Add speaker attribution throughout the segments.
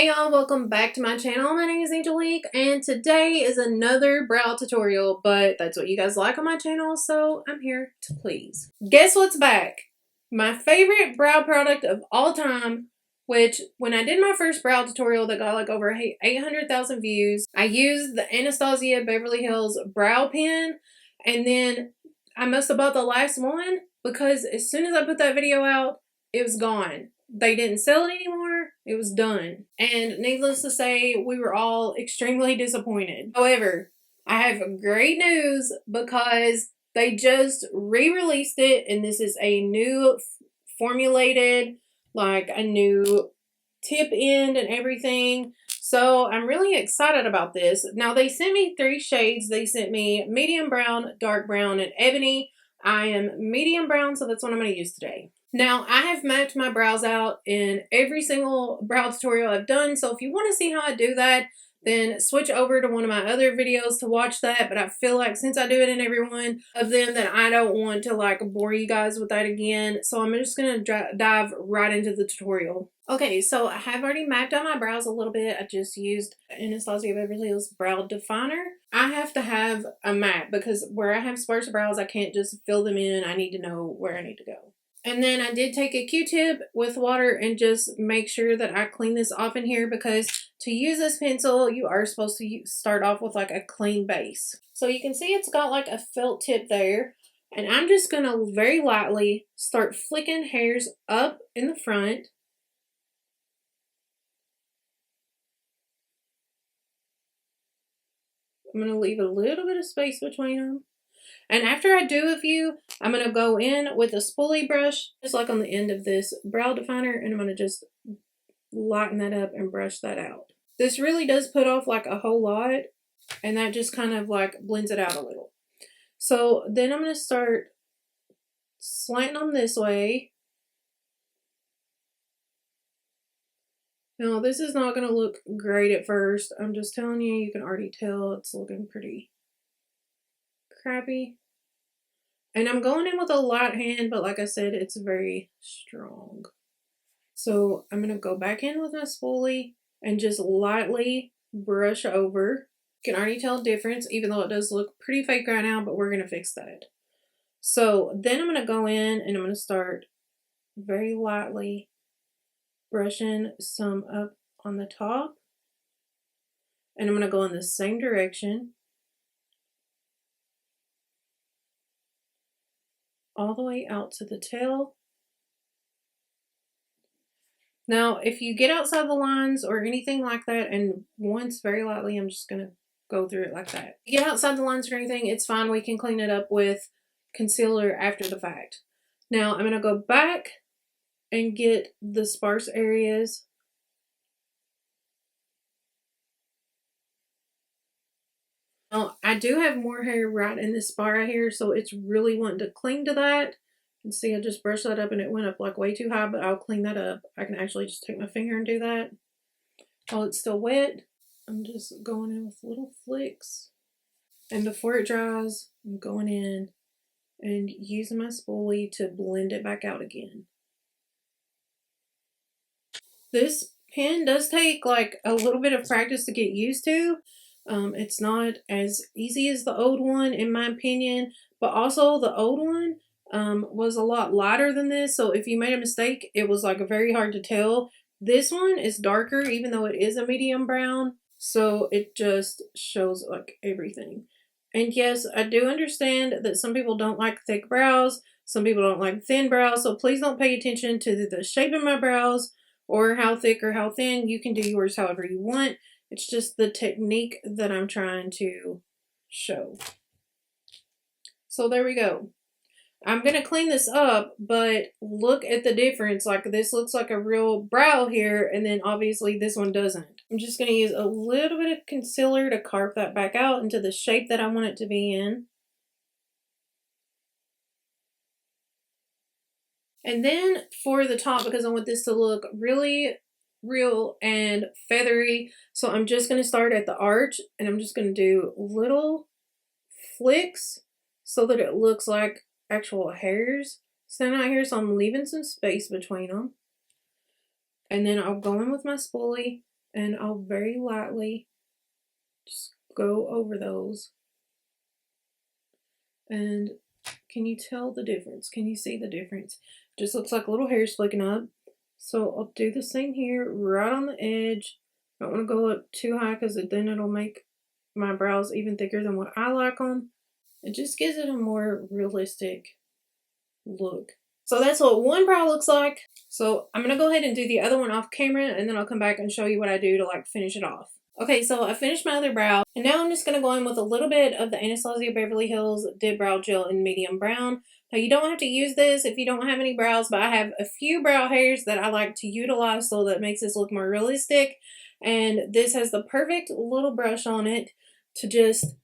Speaker 1: Hey y'all, welcome back to my channel. My name is Angelique and today is another brow tutorial, but that's what you guys like on my channel, so I'm here to please. Guess what's back? My favorite brow product of all time, which when I did my first brow tutorial that got like over 800,000 views, I used the Anastasia Beverly Hills brow pen, and then I must have bought the last one because as soon as I put that video out, it was gone. They didn't sell it anymore. It was done. And needless to say, we were all extremely disappointed. However, I have great news because they just re-released it, and this is a new formulated, like a new tip end and everything. So I'm really excited about this. Now they sent me 3 shades. They sent me medium brown, dark brown, and ebony. I am medium brown, so that's what I'm going to use today. Now, I have mapped my brows out in every single brow tutorial I've done, so if you want to see how I do that, then switch over to one of my other videos to watch that, but I feel like since I do it in every one of them, that I don't want to like bore you guys with that again, so I'm just going to dive right into the tutorial. Okay, so I have already mapped out my brows a little bit. I just used Anastasia Beverly Hills Brow Definer. I have to have a map because where I have sparse brows, I can't just fill them in. I need to know where I need to go. And then I did take a Q-tip with water and just make sure that I clean this off in here, because to use this pencil, you are supposed to start off with like a clean base. So you can see it's got like a felt tip there. And I'm just going to very lightly start flicking hairs up in the front. I'm going to leave a little bit of space between them. And after I do a few, I'm going to go in with a spoolie brush, just like on the end of this brow definer, and I'm going to just lighten that up and brush that out. This really does put off like a whole lot, and that just kind of like blends it out a little. So then I'm going to start slanting them this way. Now this is not going to look great at first. I'm just telling you, you can already tell it's looking pretty crappy. And I'm going in with a light hand, but like I said, it's very strong. So I'm going to go back in with my spoolie and just lightly brush over. You can already tell a difference, even though it does look pretty fake right now, but we're going to fix that. So then I'm going to go in and I'm going to start very lightly brushing some up on the top. And I'm going to go in the same direction all the way out to the tail. Now, if you get outside the lines or anything like that, and once very lightly, I'm just going to go through it like that. If you get outside the lines or anything, it's fine. We can clean it up with concealer after the fact. Now, I'm going to go back and get the sparse areas. Now, I do have more hair right in this spot right here, so it's really wanting to cling to that. And see, I just brushed that up and it went up like way too high, but I'll clean that up. I can actually just take my finger and do that while it's still wet. I'm just going in with little flicks. And before it dries, I'm going in and using my spoolie to blend it back out again. This pen does take like a little bit of practice to get used to. It's not as easy as the old one in my opinion, but also the old one was a lot lighter than this, so if you made a mistake, it was like very hard to tell. This one is darker, even though it is a medium brown, so it just shows like everything. And yes, I do understand that some people don't like thick brows, some people don't like thin brows, so please don't pay attention to the shape of my brows or how thick or how thin. You can do yours however you want. It's just the technique that I'm trying to show. So there we go. I'm going to clean this up, but look at the difference. Like this looks like a real brow here, and then obviously this one doesn't. I'm just going to use a little bit of concealer to carve that back out into the shape that I want it to be in. And then for the top, because I want this to look really real and feathery, so I'm just going to start at the arch, and I'm just going to do little flicks so that it looks like actual hairs standing out here, so I'm leaving some space between them. And then I'll go in with my spoolie and I'll very lightly just go over those. And can you tell the difference? Can you see the difference? Just looks like little hairs flicking up. So I'll do the same here, right on the edge. I don't want to go up too high because then it'll make my brows even thicker than what I like them. It just gives it a more realistic look. So that's what one brow looks like. So I'm going to go ahead and do the other one off camera, and then I'll come back and show you what I do to like finish it off. Okay, so I finished my other brow, and now I'm just going to go in with a little bit of the Anastasia Beverly Hills Dip Brow Gel in medium brown. Now you don't have to use this if you don't have any brows, but I have a few brow hairs that I like to utilize so that makes this look more realistic. And this has the perfect little brush on it to just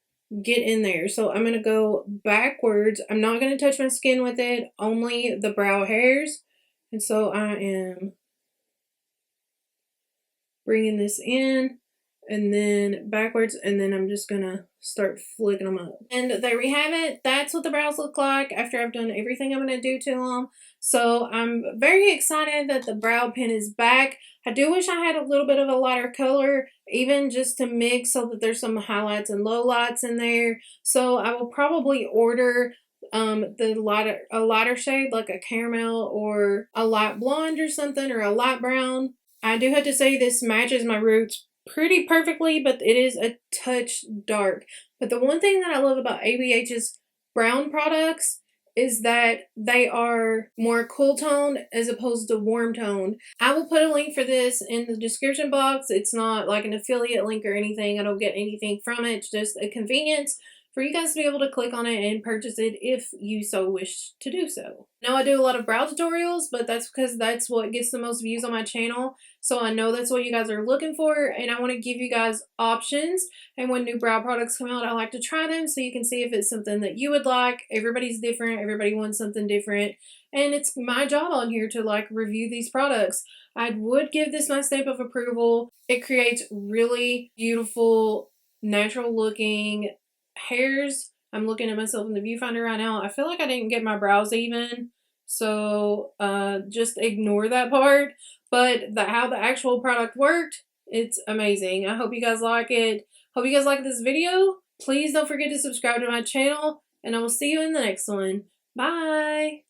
Speaker 1: get in there. So I'm going to go backwards. I'm not going to touch my skin with it, only the brow hairs. And so I am bringing this in and then backwards, and then I'm just gonna start flicking them up. And there we have it. That's what the brows look like after I've done everything I'm gonna do to them. So I'm very excited that the brow pen is back. I do wish I had a little bit of a lighter color, even just to mix so that there's some highlights and lowlights in there. So I will probably order a lighter shade, like a caramel or a light blonde or something, or a light brown. I do have to say this matches my roots pretty perfectly, but it is a touch dark. But the one thing that I love about ABH's brown products is that they are more cool toned as opposed to warm toned. I will put a link for this in the description box. It's not like an affiliate link or anything. I don't get anything from it. It's just a convenience for you guys to be able to click on it and purchase it if you so wish to do so. Now I do a lot of brow tutorials, but that's because that's what gets the most views on my channel. So I know that's what you guys are looking for, and I want to give you guys options. And when new brow products come out, I like to try them so you can see if it's something that you would like. Everybody's different. Everybody wants something different. And it's my job on here to like review these products. I would give this my stamp of approval. It creates really beautiful, natural looking hairs. I'm looking at myself in the viewfinder right now. I feel like I didn't get my brows even, so just ignore that part. But how the actual product worked, it's amazing. I hope you guys like it. Hope you guys like this video. Please don't forget to subscribe to my channel, and I will see you in the next one. Bye!